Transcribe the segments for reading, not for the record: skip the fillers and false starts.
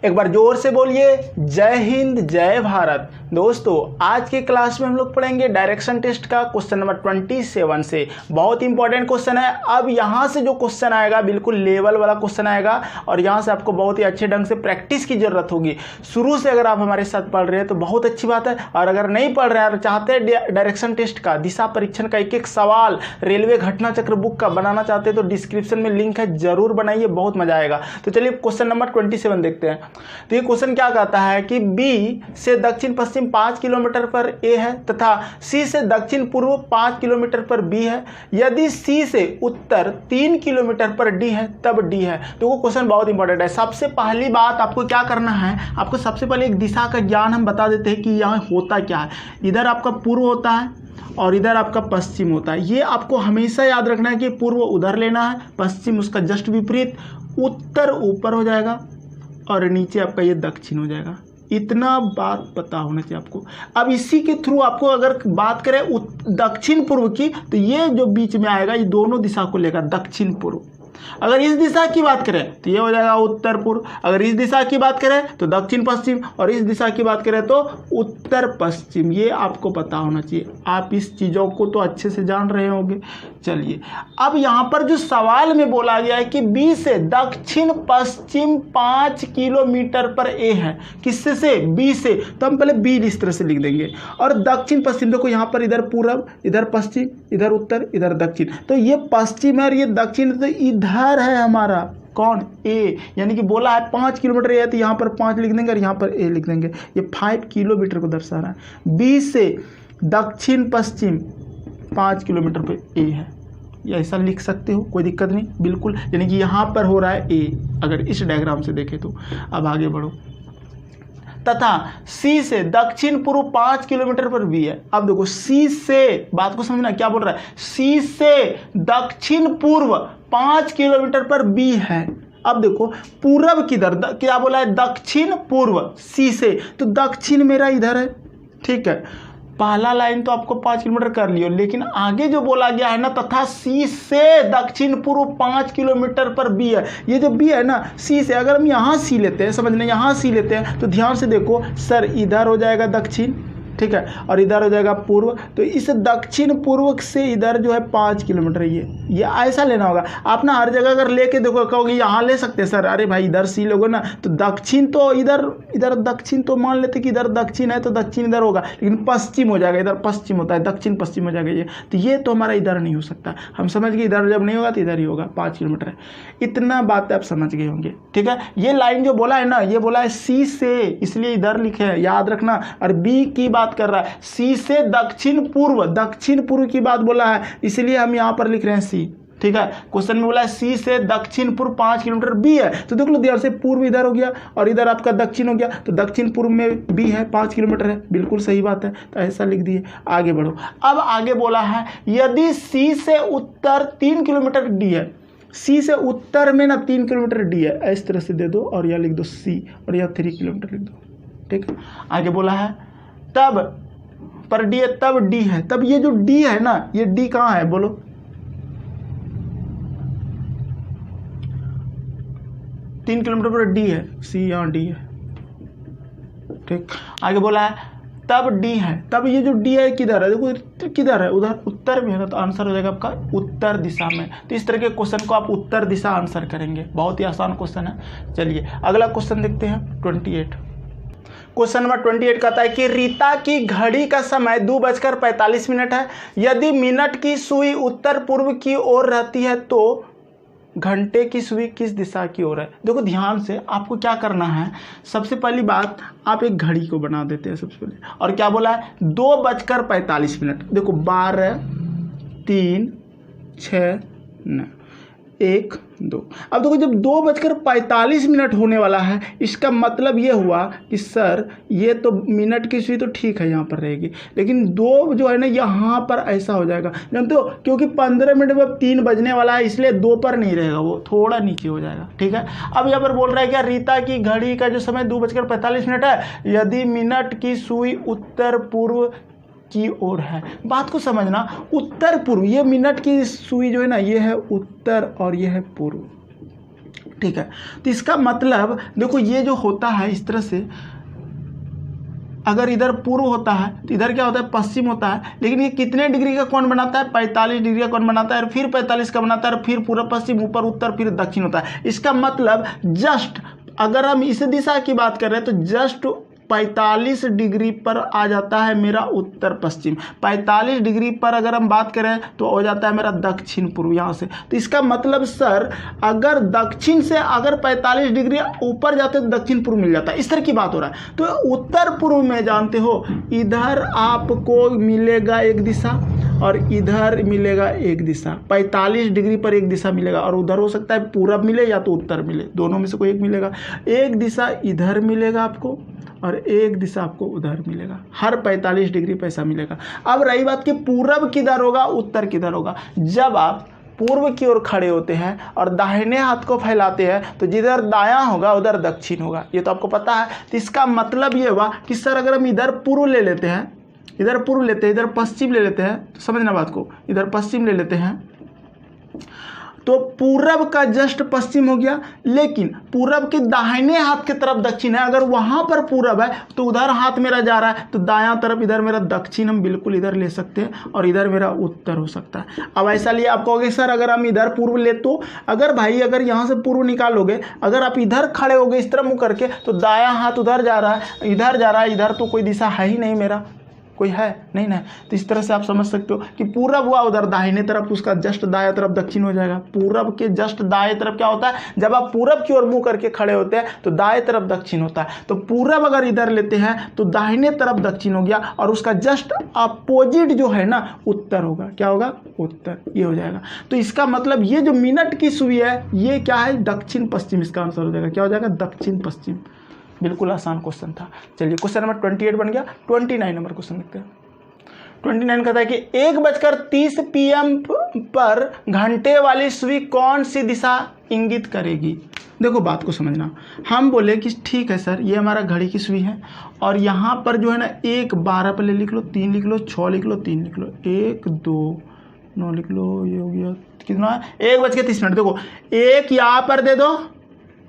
एक बार जोर से बोलिए जय हिंद जय भारत। दोस्तों आज के क्लास में हम लोग पढ़ेंगे डायरेक्शन टेस्ट का क्वेश्चन नंबर 27 से। बहुत इंपॉर्टेंट क्वेश्चन है। अब यहाँ से जो क्वेश्चन आएगा बिल्कुल लेवल वाला क्वेश्चन आएगा और यहाँ से आपको बहुत ही अच्छे ढंग से प्रैक्टिस की जरूरत होगी। शुरू से अगर आप हमारे साथ पढ़ रहे हैं तो बहुत अच्छी बात है, और अगर नहीं पढ़ रहे हैं और चाहते हैं डायरेक्शन टेस्ट का, दिशा परीक्षण का एक एक सवाल रेलवे घटना चक्र बुक का बनाना चाहते हैं तो डिस्क्रिप्शन में लिंक है, जरूर बनाइए, बहुत मजा आएगा। तो चलिए क्वेश्चन नंबर 27 देखते हैं। तो ये क्वेश्चन क्या कहता है कि बी से दक्षिण पश्चिम 5 किलोमीटर पर ए है तथा सी से दक्षिण पूर्व 5 किलोमीटर पर बी है। यदि सी से उत्तर 3 किलोमीटर पर डी है तब डी है। तो वो क्वेश्चन बहुत इंपॉर्टेंट है। सबसे पहली बात आपको क्या करना है, आपको सबसे पहले एक दिशा का ज्ञान हम बता देते हैं कि यहाँ होता क्या है। इधर आपका पूर्व होता है और इधर आपका पश्चिम होता है। ये आपको हमेशा याद रखना है कि पूर्व उधर लेना है, पश्चिम उसका जस्ट विपरीत, उत्तर ऊपर हो जाएगा और नीचे आपका ये दक्षिण हो जाएगा। इतना बात पता होना चाहिए आपको। अब इसी के थ्रू आपको अगर बात करें दक्षिण पूर्व की, तो ये जो बीच में आएगा ये दोनों दिशा को लेगा, दक्षिण पूर्व। अगर इस दिशा की बात करें तो ये हो जाएगा उत्तर पूर्व, अगर इस दिशा की बात करें तो दक्षिण पश्चिम, और इस दिशा की बात करें तो उत्तर पश्चिम। ये आपको पता होना चाहिए। आप इस चीज़ों को तो अच्छे से जान रहे होंगे। चलिए अब यहाँ पर जो सवाल में बोला गया है कि बी से दक्षिण पश्चिम 5 किलोमीटर पर ए है, किससे से? बी से। तो हम पहले बी इस तरह से लिख देंगे, और दक्षिण पश्चिम देखो यहाँ पर इधर पूर्व, इधर पश्चिम, इधर उत्तर, इधर दक्षिण। तो ये पश्चिम है और ये दक्षिण, तो इधर है हमारा कौन? ए। यानी कि बोला है 5 किलोमीटर ए है तो यहाँ पर 5 लिख देंगे और यहाँ पर ए लिख देंगे। ये 5 किलोमीटर को दर्शा रहा है। बी से दक्षिण पश्चिम 5 किलोमीटर पे ए है, ये ऐसा लिख सकते हो, कोई दिक्कत नहीं, बिल्कुल। यानी कि यहाँ पर हो रहा है ए, अगर इस डायग्राम से देखें तो। अब आगे बढ़ो। तथा सी से दक्षिण पूर्व 5 किलोमीटर पर बी है। अब देखो सी से, बात को समझना क्या बोल रहा है, सी से दक्षिण पूर्व 5 किलोमीटर पर बी है। अब देखो पूर्व किधर, क्या बोला है? दक्षिण पूर्व सी से, तो दक्षिण मेरा इधर है, ठीक है। पहला लाइन तो आपको 5 किलोमीटर कर लियो, लेकिन आगे जो बोला गया है ना, तथा सी से दक्षिण पूर्व 5 किलोमीटर पर बी है। ये जो बी है ना, सी से, अगर हम यहाँ सी लेते हैं, समझने यहाँ सी लेते हैं तो ध्यान से देखो सर, इधर हो जाएगा दक्षिण, ठीक है, और इधर हो जाएगा पूर्व। तो इस दक्षिण पूर्व से इधर जो है 5 किलोमीटर, ये ऐसा लेना होगा। आप ना हर जगह अगर लेके देखो, कहोगे यहाँ ले सकते हैं सर, अरे भाई इधर सी लोगे ना तो दक्षिण तो इधर दक्षिण तो मान लेते कि इधर दक्षिण है तो दक्षिण इधर होगा, लेकिन पश्चिम हो जाएगा, इधर पश्चिम होता है, दक्षिण पश्चिम हो जाएगा ये। तो ये तो हमारा इधर नहीं हो सकता। हम समझ गए इधर जब नहीं होगा तो इधर ही होगा, 5 किलोमीटर है। इतना बात आप समझ गए होंगे, ठीक है। ये लाइन जो बोला है ना, ये बोला है सी से, इसलिए इधर लिखे है, याद रखना। और बी की बात कर रहा है, सी से दक्षिण पूर्व की बात बोला है, इसलिए हम यहां पर लिख रहे हैं सी, ठीक है। क्वेश्चन में बोला है सी से दक्षिण पूर्व 5 किलोमीटर बी है, तो देख लो ध्यान से, पूर्व इधर हो गया और इधर आपका दक्षिण हो गया, तो दक्षिण पूर्व में बी है, 5 किलोमीटर है, बिल्कुल सही बात है। तो ऐसा लिख दिए। आगे बढ़ो। अब आगे बोला है यदि सी से उत्तर 3 किलोमीटर डी है, सी से उत्तर में ना 3 किलोमीटर डी है, इस तरह से दे दो और यह लिख दो सी, और यह 3 किलोमीटर लिख दो, ठीक है। आगे बोला है तब पर डी है, तब डी है, तब ये जो डी है ना, ये डी कहाँ है बोलो? तीन किलोमीटर पर डी है, सी यहाँ डी है, ठीक। आगे बोला है तब डी है, तब ये जो डी है किधर है? देखो किधर है, उधर उत्तर में है, तो आंसर हो जाएगा आपका उत्तर दिशा में। तो इस तरह के क्वेश्चन को आप उत्तर दिशा आंसर करेंगे। बहुत ही आसान क्वेश्चन है। चलिए अगला क्वेश्चन देखते हैं 28। क्वेश्चन नंबर 28 कहता है कि रीता की घड़ी का समय 2:45 है। यदि मिनट की सुई उत्तर पूर्व की ओर रहती है तो घंटे की सुई किस दिशा की ओर है? देखो ध्यान से, आपको क्या करना है, सबसे पहली बात आप एक घड़ी को बना देते हैं सबसे पहले। और क्या बोला है? 2:45। देखो 12, 3, 6, 9, 1, 2। अब देखो जब 2:45 होने वाला है, इसका मतलब ये हुआ कि सर ये तो मिनट की सुई तो ठीक है यहाँ पर रहेगी, लेकिन 2 जो है ना यहाँ पर ऐसा हो जाएगा, जानते हो, क्योंकि 15 मिनट में 3 बजने वाला है, इसलिए 2 पर नहीं रहेगा, वो थोड़ा नीचे हो जाएगा, ठीक है। अब यहाँ पर बोल रहा है क्या, रीता की घड़ी का जो समय 2:45 है, यदि मिनट की सुई उत्तर पूर्व की ओर है। बात को समझना, उत्तर पूर्व, ये मिनट की सुई जो है ना, ये है उत्तर और ये है पूर्व, ठीक है। तो इसका मतलब देखो ये जो होता है इस तरह से, अगर इधर पूर्व होता है तो इधर क्या होता है, पश्चिम होता है। लेकिन ये कितने डिग्री का कोण बनाता है, 45 डिग्री का कोण बनाता है, और फिर 45 का बनाता है, और फिर पूरा पश्चिम, ऊपर उत्तर, फिर दक्षिण होता है। इसका मतलब जस्ट अगर हम इस दिशा की बात कर रहे हैं तो जस्ट 45 डिग्री पर आ जाता है मेरा उत्तर पश्चिम। 45 डिग्री पर अगर हम बात करें तो हो जाता है मेरा दक्षिण पूर्व यहाँ से। तो इसका मतलब सर अगर दक्षिण से अगर 45 डिग्री ऊपर जाते तो दक्षिण पूर्व मिल जाता है, इस तरह की बात हो रहा है। तो उत्तर पूर्व में जानते हो इधर आपको मिलेगा एक दिशा और इधर मिलेगा एक दिशा। 45 डिग्री पर एक दिशा मिलेगा और उधर हो सकता है पूरब मिले या तो उत्तर मिले, दोनों में से कोई एक मिलेगा। एक दिशा इधर मिलेगा आपको और एक दिशा आपको उधर मिलेगा। हर 45 डिग्री पर ऐसा मिलेगा। अब रही बात कि पूरब किधर होगा, उत्तर किधर होगा। जब आप पूर्व की ओर खड़े होते हैं और दाहिने हाथ को फैलाते हैं तो जिधर दायां होगा उधर दक्षिण होगा, ये तो आपको पता है। तो इसका मतलब ये हुआ कि सर अगर हम इधर पूर्व ले लेते हैं, इधर पूर्व लेते हैं, इधर पश्चिम ले लेते हैं, तो समझना बात को, इधर पश्चिम ले लेते हैं तो पूरब का जस्ट पश्चिम हो गया। लेकिन पूरब के दाहिने हाथ की तरफ दक्षिण है। अगर वहां पर पूरब है तो उधर हाथ मेरा जा रहा है तो दायां तरफ इधर मेरा दक्षिण हम बिल्कुल इधर ले सकते हैं और इधर मेरा उत्तर हो सकता है। अब ऐसा लिए आप कहोगे सर अगर हम इधर पूर्व ले, तो अगर भाई अगर यहाँ से पूर्व निकालोगे, अगर आप इधर खड़े होगे इस तरह मुँह करके तो दायां हाथ उधर जा रहा है, इधर जा रहा है, इधर तो कोई दिशा है ही नहीं, मेरा कोई है नहीं ना। तो इस तरह से आप समझ सकते हो कि पूरब हुआ उधर दाहिने तरफ, उसका जस्ट दाएं तरफ दक्षिण हो जाएगा। पूरब के जस्ट दाएं तरफ क्या होता है, जब आप पूरब की ओर मुंह करके खड़े होते हैं तो दाएं तरफ दक्षिण होता है। तो पूरब अगर इधर लेते हैं तो दाहिने तरफ दक्षिण हो गया और उसका जस्ट अपोजिट जो है ना उत्तर होगा। क्या होगा, उत्तर, ये हो जाएगा। तो इसका मतलब ये जो मिनट की सुई है ये क्या है, दक्षिण पश्चिम, इसका आंसर हो जाएगा। क्या हो जाएगा, दक्षिण पश्चिम। बिल्कुल आसान क्वेश्चन था। चलिए क्वेश्चन नंबर 28 बन गया। 29 नंबर क्वेश्चन देखते हैं। 29 कहता है कि 1:30 PM पर घंटे वाली सुई कौन सी दिशा इंगित करेगी। देखो बात को समझना, हम बोले कि ठीक है सर ये हमारा घड़ी की सुई है और यहाँ पर जो है ना 1:12 पहले लिख लो, 3 लिख लो, 6 लिख लो, 3 लिख लो, 1, 2, 9 लिख लो, ये हो गया कितना है, 1:30। देखो 1 यहाँ पर दे दो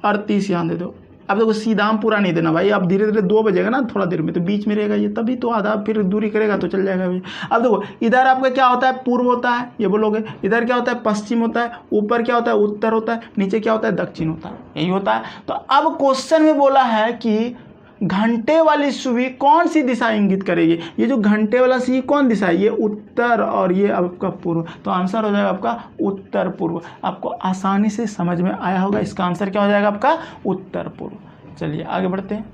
और 30 यहाँ दे दो। अब देखो सीधा हम पूरा नहीं देना भाई, अब धीरे धीरे 2 बजेगा ना थोड़ा देर में, तो बीच में रहेगा ये, तभी तो आधा फिर दूरी करेगा तो चल जाएगा भाई। अब देखो इधर आपका क्या होता है, पूर्व होता है, ये बोलोगे। इधर क्या होता है, पश्चिम होता है। ऊपर क्या होता है, उत्तर होता है। नीचे क्या होता है, दक्षिण होता है। यही होता है। तो अब क्वेश्चन में बोला है कि घंटे वाली सुई कौन सी दिशा इंगित करेगी। ये जो घंटे वाला सुई कौन दिशा है, ये उत्तर और ये आपका पूर्व। तो आंसर हो जाएगा आपका उत्तर पूर्व। आपको आसानी से समझ में आया होगा, इसका आंसर क्या हो जाएगा आपका उत्तर पूर्व। चलिए आगे बढ़ते हैं।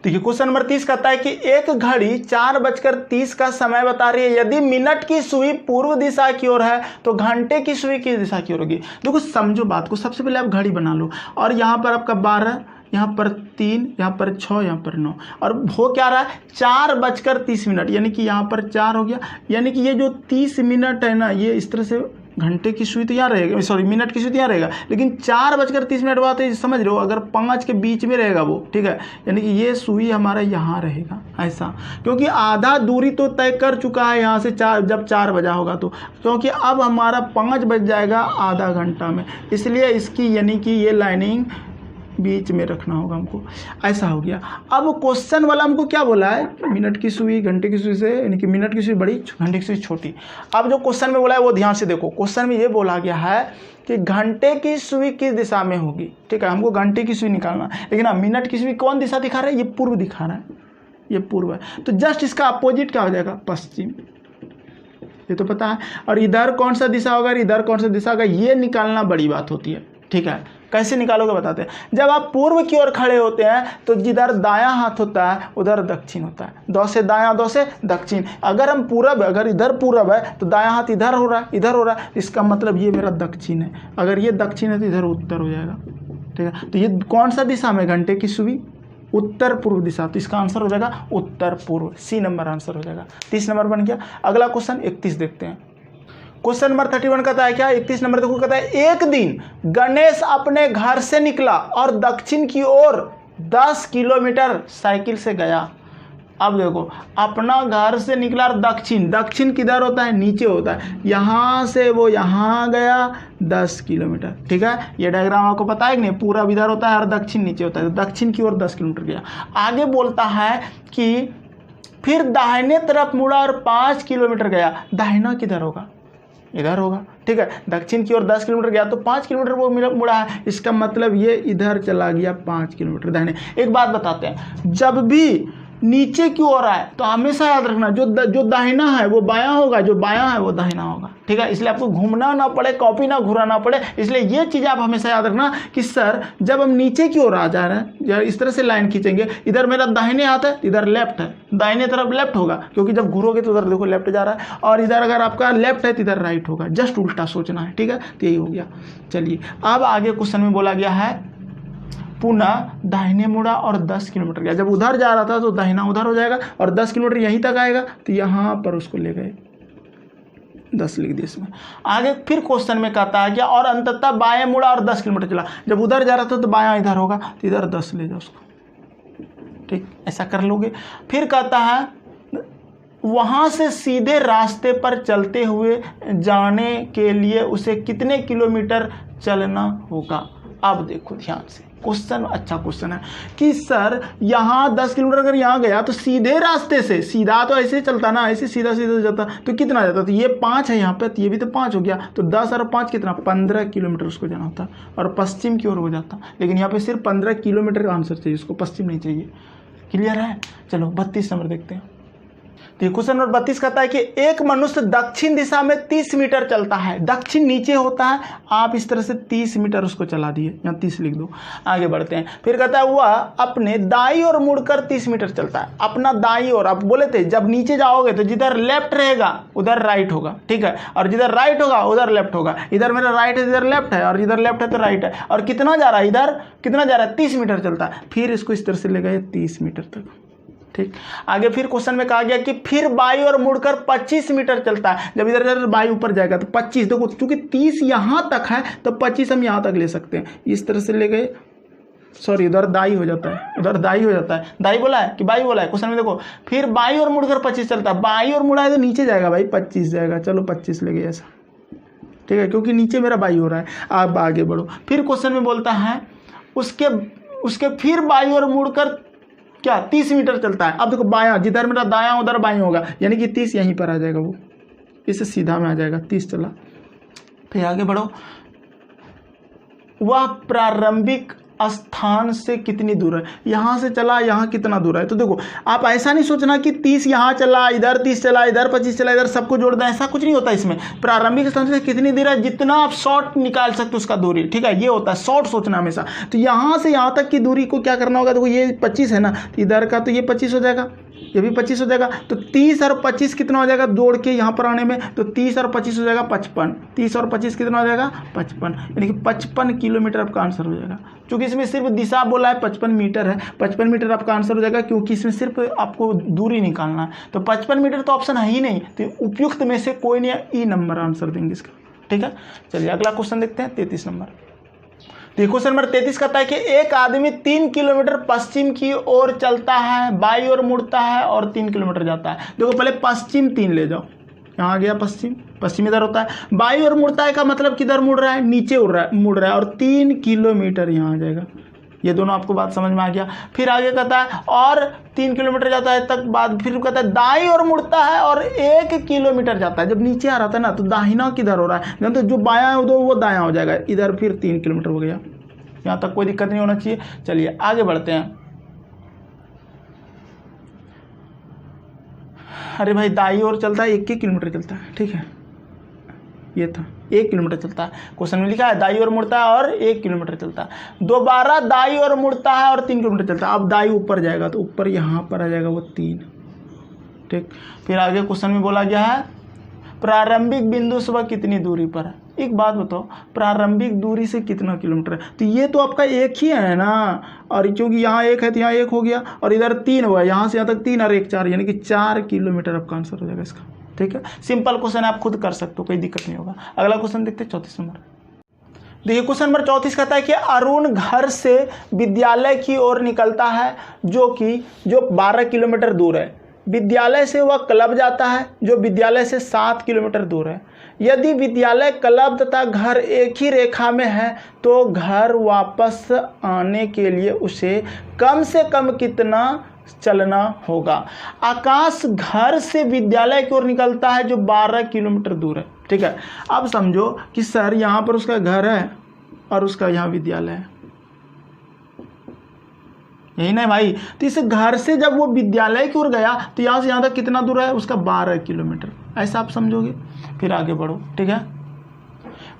देखिए क्वेश्चन नंबर 30 कहता है कि एक घड़ी 4:30 का समय बता रही है। यदि मिनट की सुई पूर्व दिशा की ओर है तो घंटे की सुई किस दिशा की ओर होगी। देखो समझो बात को, सबसे पहले आप घड़ी बना लो और यहाँ पर आपका 12, यहाँ पर 3, यहाँ पर 6, यहाँ पर 9, और हो क्या रहा है 4:30, यानी कि यहाँ पर 4 हो गया। यानी कि ये जो 30 मिनट है ना, ये इस तरह से घंटे की सुई तो यहाँ रहेगा, सॉरी मिनट की सुई तो यहाँ रहेगा, लेकिन 4:30 बात है, समझ रहे हो। अगर 5 के बीच में रहेगा वो, ठीक है, यानी कि ये सुई हमारा यहाँ रहेगा ऐसा, क्योंकि आधा दूरी तो तय कर चुका है यहाँ से 4, जब 4 बजा होगा तो, क्योंकि अब हमारा 5 बज जाएगा आधा घंटा में, इसलिए इसकी यानी कि ये लाइनिंग बीच में रखना होगा हमको। ऐसा हो गया। अब क्वेश्चन वाला हमको क्या बोला है, मिनट की सुई घंटे की सुई से, यानी कि मिनट की सुई बड़ी, घंटे की सुई छोटी। अब जो क्वेश्चन में बोला है वो ध्यान से देखो। क्वेश्चन में ये बोला गया है कि घंटे की सुई किस दिशा में होगी। ठीक है, हमको घंटे की सुई निकालना, लेकिन मिनट की सुई कौन दिशा दिखा रहा है, ये पूर्व दिखा रहा है, ये पूर्व है। तो जस्ट इसका अपोजिट क्या हो जाएगा, पश्चिम, ये तो पता है। और इधर कौन सा दिशा होगा, इधर कौन सा दिशा होगा, ये निकालना बड़ी बात होती है। ठीक है, कैसे निकालोगे बताते हैं। जब आप पूर्व की ओर खड़े होते हैं तो जिधर दायां हाथ होता है उधर दक्षिण होता है। 2 से दायां, 2 से दक्षिण। अगर हम पूरब, अगर इधर पूरब है तो दायां हाथ इधर हो रहा है, इधर हो रहा है, इसका मतलब ये मेरा दक्षिण है। अगर ये दक्षिण है तो इधर उत्तर हो जाएगा। ठीक है, तो ये कौन सा दिशा में, घंटे की सुई उत्तर पूर्व दिशा, तो इसका आंसर हो जाएगा उत्तर पूर्व। सी नंबर आंसर हो जाएगा। 30 नंबर बन गया। अगला क्वेश्चन 31 देखते हैं। क्वेश्चन नंबर 31 कहता है क्या, 31 नंबर देखो, कहता है एक दिन गणेश अपने घर से निकला और दक्षिण की ओर 10 किलोमीटर साइकिल से गया। अब देखो, अपना घर से निकला दक्षिण, दक्षिण किधर होता है, नीचे होता है, यहाँ से वो यहाँ गया 10 किलोमीटर, ठीक है। ये डायग्राम आपको पता है कि नहीं, पूरा इधर होता है और दक्षिण नीचे होता है, तो दक्षिण की ओर 10 किलोमीटर गया। आगे बोलता है कि फिर दाहिने तरफ मुड़ा और 5 किलोमीटर गया। दाहिना किधर होगा, इधर होगा, ठीक है। दक्षिण की ओर 10 किलोमीटर गया तो 5 किलोमीटर वो मुड़ा है, इसका मतलब ये इधर चला गया 5 किलोमीटर दाहिने। एक बात बताते हैं, जब भी नीचे की ओर आए तो हमेशा याद रखना, जो दाहिना है वो बायां होगा, जो बायां है वो दाहिना होगा, ठीक है। इसलिए आपको घूमना ना पड़े, कॉपी ना घुराना पड़े, इसलिए ये चीज़ आप हमेशा याद रखना कि सर जब हम नीचे की ओर आ जा रहे हैं, या इस तरह से लाइन खींचेंगे, इधर मेरा दाहिने हाथ है, इधर लेफ्ट है, दाहिने तरफ लेफ्ट होगा, क्योंकि जब घूरोगे तो उधर देखो लेफ्ट जा रहा है, और इधर अगर आपका लेफ्ट है तो इधर राइट होगा, जस्ट उल्टा सोचना है, ठीक है। तो यही हो गया। चलिए अब आगे क्वेश्चन में बोला गया है, पुनः दाहिने मुड़ा और 10 किलोमीटर गया। जब उधर जा रहा था तो दाहिना उधर हो जाएगा और 10 किलोमीटर यहीं तक आएगा, तो यहाँ पर उसको ले गए, 10 लिख दिए इसमें। आगे फिर क्वेश्चन में कहता है क्या, और अंततः बाएं मुड़ा और 10 किलोमीटर चला। जब उधर जा रहा था तो बायां इधर होगा, तो इधर 10 ले जाओ उसको, ठीक, ऐसा कर लोगे। फिर कहता है वहाँ से सीधे रास्ते पर चलते हुए जाने के लिए उसे कितने किलोमीटर चलना होगा। अब देखो ध्यान से, क्वेश्चन अच्छा क्वेश्चन है कि सर यहाँ 10 किलोमीटर अगर यहाँ गया तो सीधे रास्ते से, सीधा तो ऐसे चलता ना, ऐसे सीधा सीधा जाता तो कितना जाता, तो ये 5 है यहाँ पे, तो ये भी तो 5 हो गया, तो 10 और 5 कितना, 15 किलोमीटर उसको जाना होता और पश्चिम की ओर हो जाता। लेकिन यहाँ पे सिर्फ 15 किलोमीटर का आंसर चाहिए, उसको पश्चिम नहीं चाहिए। क्लियर है। चलो 32 नंबर देखते हैं। तो क्वेश्चन नंबर 32 कहता है कि एक मनुष्य दक्षिण दिशा में 30 मीटर चलता है, दक्षिण नीचे होता है, आप इस तरह से 30 मीटर उसको चला दिए, यहाँ 30 लिख दो। आगे बढ़ते हैं। फिर कहता है वह अपने दाई ओर मुड़कर 30 मीटर चलता है। अपना दाई ओर, आप बोले थे जब नीचे जाओगे तो जिधर लेफ्ट रहेगा उधर राइट होगा, ठीक है, और जिधर राइट होगा उधर लेफ्ट होगा। इधर मेरा राइट है, इधर लेफ्ट है, और जिधर लेफ्ट है तो राइट है। और कितना जा रहा है, इधर कितना जा रहा है, 30 मीटर चलता है। फिर इसको इस तरह से ले गए 30 मीटर तक, ठीक। आगे फिर क्वेश्चन में कहा गया कि फिर बाई ओर मुड़कर 25 मीटर चलता है। जब इधर इधर बाई ऊपर जाएगा तो 25, देखो चूंकि 30 यहां तक है तो 25 हम यहां तक ले सकते हैं, इस तरह से ले गए। सॉरी, उधर दाई हो जाता है, उधर दाई हो जाता है। दाई बोला है कि बाई बोला है क्वेश्चन में, देखो फिर बाई ओर मुड़कर 25 चलता है। बाई ओर मुड़ा है तो नीचे जाएगा भाई, 25 जाएगा, चलो 25 ले गए ऐसा, ठीक है, क्योंकि नीचे मेरा बाई हो रहा है। आप आगे बढ़ो। फिर क्वेश्चन में बोलता है उसके फिर बाई ओर मुड़कर क्या 30 मीटर चलता है। अब देखो बायां, जिधर मेरा दायां उधर बाईं होगा, यानी कि 30 यहीं पर आ जाएगा, वो इससे सीधा में आ जाएगा, 30 चला। फिर आगे बढ़ो। वह प्रारंभिक स्थान से कितनी दूर है, यहाँ से चला, यहाँ कितना दूर है। तो देखो आप ऐसा नहीं सोचना कि 30 यहाँ चला, इधर 30 चला, इधर 25 चला, इधर सबको जोड़ दें, ऐसा कुछ नहीं होता इसमें। प्रारंभिक स्थान से कितनी दूर है, जितना आप शॉर्ट निकाल सकते हो उसका दूरी, ठीक है, ये होता है शॉर्ट सोचना हमेशा। तो यहाँ से यहाँ तक की दूरी को क्या करना होगा, देखो ये 25 है ना, इधर का तो ये 25 हो जाएगा, ये भी 25 हो जाएगा, तो 30 और 25 कितना हो जाएगा जोड़ के यहाँ पर आने में, तो 30 और 25 हो जाएगा 55, 30 और 25 कितना हो जाएगा 55, यानी कि 55 किलोमीटर आपका आंसर हो जाएगा। क्योंकि इसमें सिर्फ दिशा बोला है 55 मीटर है, 55 मीटर आपका आंसर हो जाएगा, क्योंकि इसमें सिर्फ आपको दूरी निकालना है। तो 55 मीटर तो ऑप्शन है ही नहीं, तो उपयुक्त में से कोई नहीं, ई नंबर आंसर देंगे इसका, ठीक है। चलिए अगला क्वेश्चन देखते हैं, 33 नंबर। तो क्वेश्चन नंबर 33 कहता है कि एक आदमी 3 किलोमीटर पश्चिम की ओर चलता है, बाई ओर मुड़ता है और 3 किलोमीटर जाता है। देखो पहले पश्चिम 3 ले जाओ, यहाँ आ गया पश्चिम, पश्चिम इधर होता है। बाई ओर मुड़ता है का मतलब किधर मुड़ रहा है, नीचे मुड़ रहा है, और 3 किलोमीटर यहाँ आ जाएगा। ये दोनों आपको बात समझ में आ गया। फिर आगे कहता है और 3 किलोमीटर जाता है तक बाद, फिर कहता है दाई ओर मुड़ता है और 1 किलोमीटर जाता है। जब नीचे आ रहा था ना तो दाहिना किधर हो रहा है, तो जो बायां है उधर वो दायां हो जाएगा, इधर फिर 3 किलोमीटर हो गया। यहाँ तक कोई दिक्कत नहीं होना चाहिए। चलिए आगे बढ़ते हैं। अरे भाई दाई ओर चलता है 1 किलोमीटर चलता है, ठीक है, ये था 1 किलोमीटर चलता है। क्वेश्चन में लिखा है दाई ओर मुड़ता है और 1 किलोमीटर चलता है। दोबारा दाई ओर मुड़ता है और 3 किलोमीटर चलता है। अब दाई ऊपर जाएगा तो ऊपर यहाँ पर आ जाएगा वो 3, ठीक। फिर आगे क्वेश्चन में बोला गया है प्रारंभिक बिंदु से वह कितनी दूरी पर है। एक बात बताओ, प्रारंभिक दूरी से कितना किलोमीटर है, तो ये तो आपका 1 ही है ना, और क्योंकि यहाँ 1 है तो यहाँ 1 हो गया, और इधर 3 हुआ, यहाँ से यहाँ तक 3 और 1 4, यानी कि 4 किलोमीटर आपका आंसर हो जाएगा इसका, ठीक है। सिंपल क्वेश्चन आप खुद कर सकते हो, कोई दिक्कत नहीं होगा। अगला क्वेश्चन देखते हैं 34 नंबर। देखिए क्वेश्चन नंबर 34 कहता है कि अरुण घर से विद्यालय की ओर निकलता है जो 12 किलोमीटर दूर है। विद्यालय से वह क्लब जाता है जो विद्यालय से 7 किलोमीटर दूर है। यदि विद्यालय, क्लब तथा घर एक ही रेखा में है तो घर वापस आने के लिए उसे कम से कम कितना चलना होगा। आकाश घर से विद्यालय की ओर निकलता है जो 12 किलोमीटर दूर है। ठीक है, अब समझो कि सर यहाँ पर उसका घर है और उसका यहाँ विद्यालय है, यही ना भाई। तो इस घर से जब वो विद्यालय की ओर गया तो यहाँ से यहाँ तक कितना दूर है उसका 12 किलोमीटर, ऐसा आप समझोगे। फिर आगे बढ़ो। ठीक है,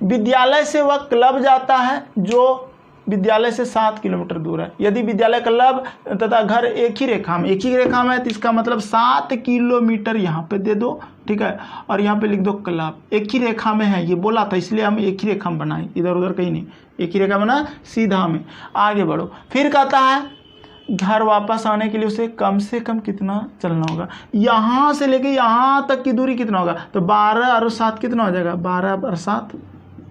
विद्यालय से वह क्लब जाता है जो विद्यालय से 7 किलोमीटर दूर है। यदि विद्यालय, क्लब तथा घर एक ही रेखा में है तो इसका मतलब 7 किलोमीटर यहाँ पे दे दो। ठीक है, और यहाँ पे लिख दो क्लब, एक ही रेखा में है, ये बोला था इसलिए हम एक ही रेखा में बनाए, इधर उधर कहीं नहीं, एक ही रेखा बना सीधा में। आगे बढ़ो। फिर कहता है घर वापस आने के लिए उसे कम से कम कितना चलना होगा। यहाँ से लेके यहाँ तक की दूरी कितना होगा, तो 12 और 7 कितना हो जाएगा, 12 और 7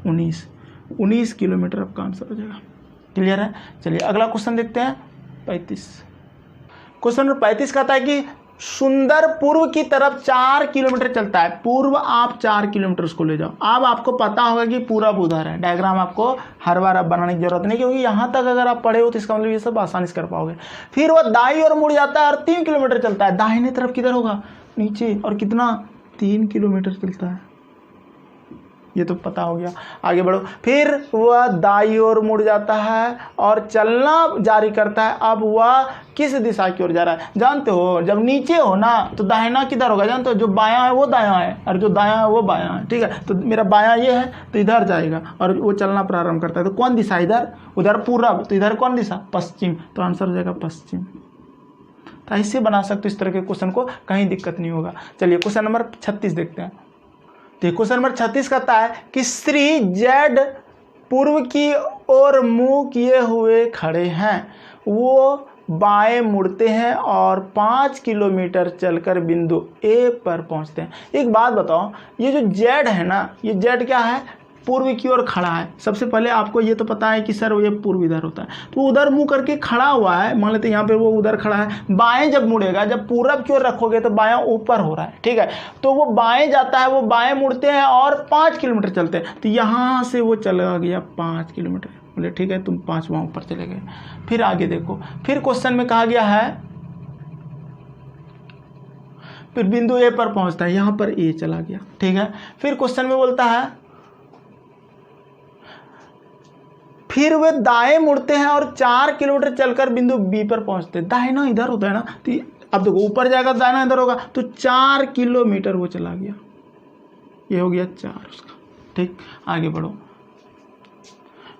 19 किलोमीटर आपका आंसर हो जाएगा। क्लियर है। चलिए अगला क्वेश्चन देखते हैं 35। क्वेश्चन नंबर 35 कहता है कि सुंदर पूर्व की तरफ 4 किलोमीटर चलता है। पूर्व आप 4 किलोमीटर उसको ले जाओ। अब आपको पता होगा कि पूरब उधर है, डायग्राम आपको हर बार अब बनाने की जरूरत नहीं, क्योंकि यहाँ तक अगर आप पढ़े हो तो इसका मतलब ये सब आसानी से कर पाओगे। फिर वह दाईं ओर मुड़ जाता है और 3 किलोमीटर चलता है। दाहिने तरफ किधर होगा, नीचे, और कितना 3 किलोमीटर चलता है, ये तो पता हो गया। आगे बढ़ो। फिर वह दाईं ओर मुड़ जाता है और चलना जारी करता है। अब वह किस दिशा की ओर जा रहा है, जानते हो, जब नीचे हो ना तो दाहिना किधर होगा, जानते हो, जो बायां है वो दायां है और जो दायां है वो बायां है। ठीक है, तो मेरा बायां ये है तो इधर जाएगा और वो चलना प्रारंभ करता है। तो कौन दिशा, इधर, उधर पूरब, तो इधर कौन दिशा, पश्चिम, तो आंसर हो जाएगा पश्चिम। तो ऐसे बना सकते हो इस तरह के क्वेश्चन को, कहीं दिक्कत नहीं होगा। चलिए क्वेश्चन नंबर 36 देखते हैं। तो क्वेश्चन नंबर 36 कहता है कि श्री जेड पूर्व की ओर मुंह किए हुए खड़े हैं। वो बाएं मुड़ते हैं और 5 किलोमीटर चलकर बिंदु ए पर पहुंचते हैं। एक बात बताओ, ये जो जेड है ना, ये जेड क्या है, पूर्व की ओर खड़ा है। सबसे पहले आपको ये तो पता है कि सर ये पूर्व इधर होता है, तो उधर मुंह करके खड़ा हुआ है, मान लेते हैं यहाँ पे वो उधर खड़ा है। बाएं जब मुड़ेगा, जब पूरब की ओर रखोगे तो बायां ऊपर हो रहा है। ठीक है, तो वो बाएं जाता है, वो बाएं मुड़ते हैं और 5 किलोमीटर चलते हैं। तो यहाँ से वो चला गया 5 किलोमीटर। बोले ठीक है, तुम 5 वहाँ ऊपर चले गए। फिर आगे देखो, फिर क्वेश्चन में कहा गया है फिर बिंदु ए पर पहुंचता है, यहाँ पर ए चला गया। ठीक है, फिर क्वेश्चन में बोलता है फिर वे दाएं मुड़ते हैं और 4 किलोमीटर चलकर बिंदु बी पर पहुंचते हैं। दाहिना इधर होता है ना, तो अब देखो ऊपर जाएगा दाहिना इधर होगा, तो 4 किलोमीटर वो चला गया, ये हो गया 4 उसका। ठीक, आगे बढ़ो।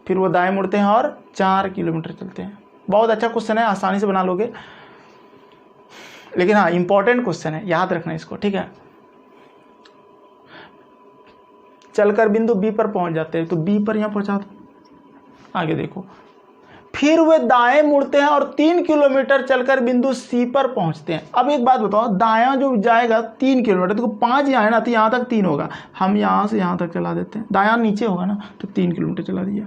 फिर वो दाएं मुड़ते हैं और 4 किलोमीटर चलते हैं। बहुत अच्छा क्वेश्चन है, आसानी से बना लोगे, लेकिन हाँ इंपॉर्टेंट क्वेश्चन है, याद रखना इसको। ठीक है, चलकर बिंदु बी पर पहुंच जाते हैं, तो बी पर यहाँ पहुंचा दो। आगे देखो, फिर वे दाएं मुड़ते हैं और 3 किलोमीटर चलकर बिंदु सी पर पहुंचते हैं। अब एक बात बताओ, दायां जो जाएगा 3 किलोमीटर, तो 5 यहाँ है ना, तो यहाँ तक 3 होगा, हम यहाँ से यहाँ तक चला देते हैं। दायां नीचे होगा ना, तो 3 किलोमीटर चला दिया।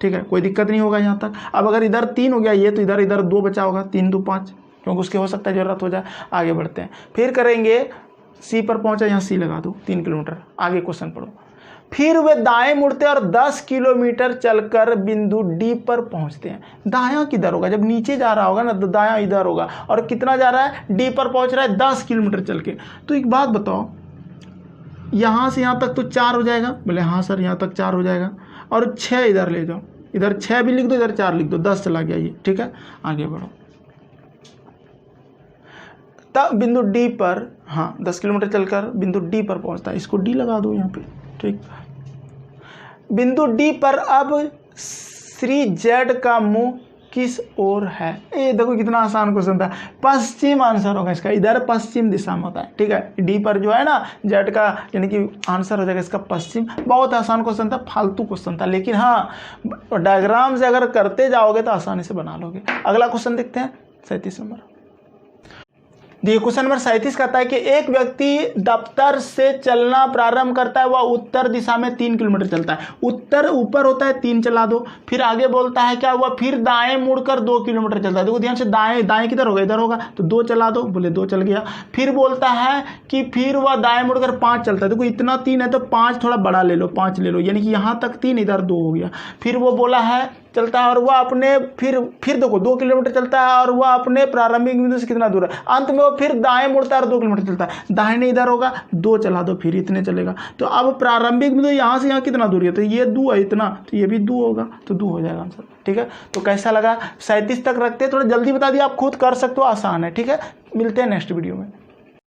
ठीक है, कोई दिक्कत नहीं होगा यहाँ तक। अब अगर इधर 3 हो गया, ये तो इधर 2 बचा होगा, 3 2 5, क्योंकि उसके हो सकता है जरूरत हो जाए। आगे बढ़ते हैं, फिर करेंगे सी पर पहुंचा, यहाँ सी लगा दो, 3 किलोमीटर। आगे क्वेश्चन पढ़ो। फिर वे दाएं मुड़ते और 10 किलोमीटर चलकर बिंदु डी पर पहुंचते हैं। दायां किधर होगा, जब नीचे जा रहा होगा ना तो दायां इधर होगा, और कितना जा रहा है, डी पर पहुंच रहा है 10 किलोमीटर चल के। तो एक बात बताओ, यहाँ से यहाँ तक तो 4 हो जाएगा, बोले हाँ सर यहाँ तक 4 हो जाएगा, और 6 इधर ले जाओ, इधर 6 भी लिख दो, इधर 4 लिख दो, 10 चला गया ये। ठीक है, आगे बढ़ो। तब बिंदु डी पर, हाँ 10 किलोमीटर चलकर बिंदु डी पर पहुंचता है, इसको डी लगा दो यहाँ पे। ठीक, बिंदु डी पर अब श्री जेड का मुंह किस ओर है। ये देखो कितना आसान क्वेश्चन था, पश्चिम आंसर होगा इसका, इधर पश्चिम दिशा में होता है। ठीक है, डी पर जो है ना जेड का, यानी कि आंसर हो जाएगा इसका पश्चिम। बहुत आसान क्वेश्चन था, फालतू क्वेश्चन था, लेकिन हाँ डायग्राम से अगर करते जाओगे तो आसानी से बना लोगे। अगला क्वेश्चन देखते हैं 37 नंबर। देखिए क्वेश्चन नंबर 37 कहता है कि एक व्यक्ति दफ्तर से चलना प्रारंभ करता है, वह उत्तर दिशा में 3 किलोमीटर चलता है। उत्तर ऊपर होता है 3 चला दो, फिर आगे बोलता है क्या हुआ, फिर दाएं मुड़कर 2 किलोमीटर चलता है। देखो ध्यान से, दाएं दाएं किधर होगा, इधर होगा, तो 2 चला दो, बोले 2 चल गया। फिर बोलता है कि फिर वह दाएं मुड़कर 5 चलता है। देखो इतना 3 है तो 5 थोड़ा बड़ा ले लो, 5 ले लो, यानी कि यहाँ तक 3 इधर 2 हो गया। फिर वो बोला है चलता है और वह अपने फिर देखो 2 किलोमीटर चलता है और वह अपने प्रारंभिक बिंदु से कितना दूर है, अंत में वो फिर दाएं मुड़ता है और 2 किलोमीटर चलता है। दाहिने इधर होगा, 2 चला दो, फिर इतने चलेगा। तो अब प्रारंभिक बिंदु यहाँ से यहाँ कितना दूर है, तो ये 2 है इतना, तो ये भी 2 होगा, तो 2 हो जाएगा आंसर। ठीक है, तो कैसा लगा, 37 तक रखते हैं, थोड़ा जल्दी बता दिया, आप खुद कर सकते हो, आसान है। ठीक है, मिलते हैं नेक्स्ट वीडियो में।